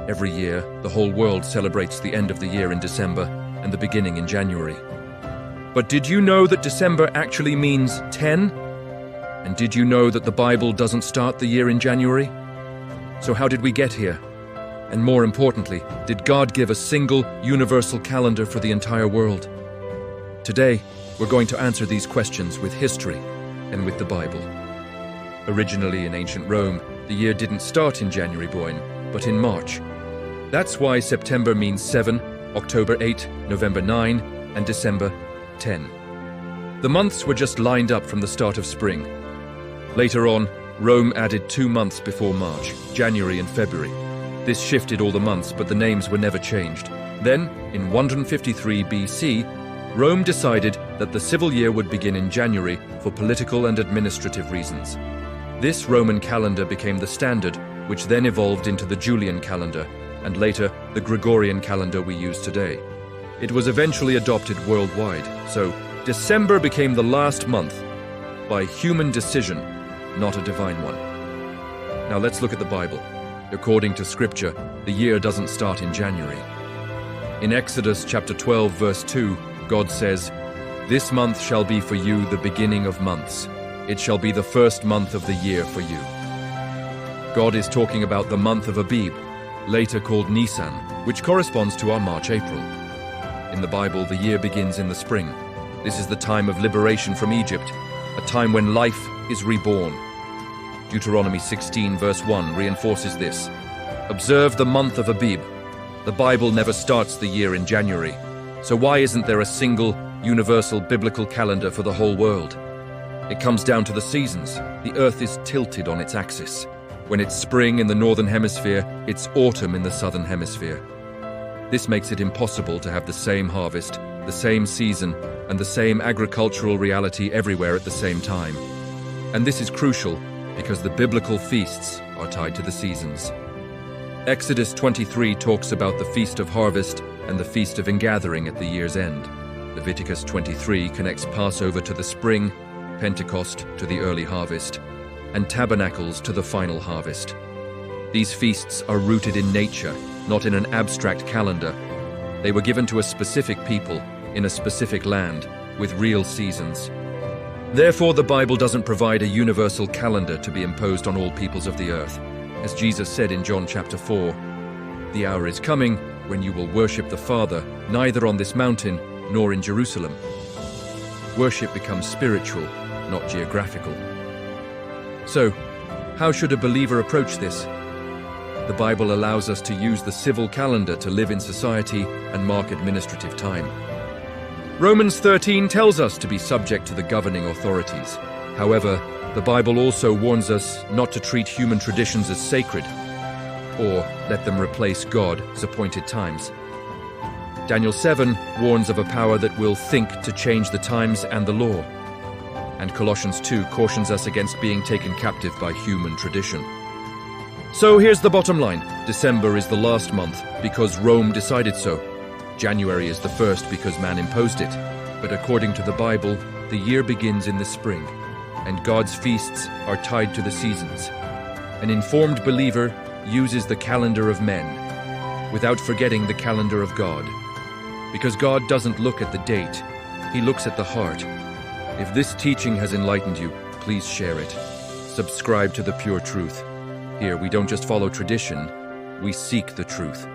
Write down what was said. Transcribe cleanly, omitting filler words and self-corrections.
Every year, the whole world celebrates the end of the year in December and the beginning in January. But did you know that December actually means 10? And did you know that the Bible doesn't start the year in January? So how did we get here? And more importantly, did God give a single, universal calendar for the entire world? Today, we're going to answer these questions with history and with the Bible. Originally in ancient Rome, the year didn't start in January, but in March. That's why September means 7, October 8, November 9, and December 10. The months were just lined up from the start of spring. Later on, Rome added 2 months before March, January and February. This shifted all the months, but the names were never changed. Then, in 153 BC, Rome decided that the civil year would begin in January for political and administrative reasons. This Roman calendar became the standard, which then evolved into the Julian calendar, and later the Gregorian calendar we use today. It was eventually adopted worldwide, so December became the last month by human decision, not a divine one. Now let's look at the Bible. According to Scripture, the year doesn't start in January. In Exodus chapter 12, verse 2, God says, "This month shall be for you the beginning of months. It shall be the first month of the year for you." God is talking about the month of Abib, later called Nisan, which corresponds to our March-April. In the Bible, the year begins in the spring. This is the time of liberation from Egypt, a time when life is reborn. Deuteronomy 16, verse 1 reinforces this. Observe the month of Abib. The Bible never starts the year in January, so why isn't there a single, universal biblical calendar for the whole world? It comes down to the seasons. The earth is tilted on its axis. When it's spring in the northern hemisphere, it's autumn in the southern hemisphere. This makes it impossible to have the same harvest, the same season, and the same agricultural reality everywhere at the same time. And this is crucial because the biblical feasts are tied to the seasons. Exodus 23 talks about the Feast of Harvest and the Feast of Ingathering at the year's end. Leviticus 23 connects Passover to the spring, Pentecost to the early harvest, and Tabernacles to the final harvest. These feasts are rooted in nature, not in an abstract calendar. They were given to a specific people, in a specific land, with real seasons. Therefore, the Bible doesn't provide a universal calendar to be imposed on all peoples of the earth. As Jesus said in John chapter 4, "The hour is coming when you will worship the Father, neither on this mountain nor in Jerusalem." Worship becomes spiritual, not geographical. So, how should a believer approach this? The Bible allows us to use the civil calendar to live in society and mark administrative time. Romans 13 tells us to be subject to the governing authorities. However, the Bible also warns us not to treat human traditions as sacred, or let them replace God's appointed times. Daniel 7 warns of a power that will think to change the times and the law. And Colossians 2 cautions us against being taken captive by human tradition. So here's the bottom line. December is the last month because Rome decided so. January is the first because man imposed it. But according to the Bible, the year begins in the spring, and God's feasts are tied to the seasons. An informed believer uses the calendar of men without forgetting the calendar of God. Because God doesn't look at the date, He looks at the heart. If this teaching has enlightened you, please share it. Subscribe to The Pure Truth. Here, we don't just follow tradition, we seek the truth.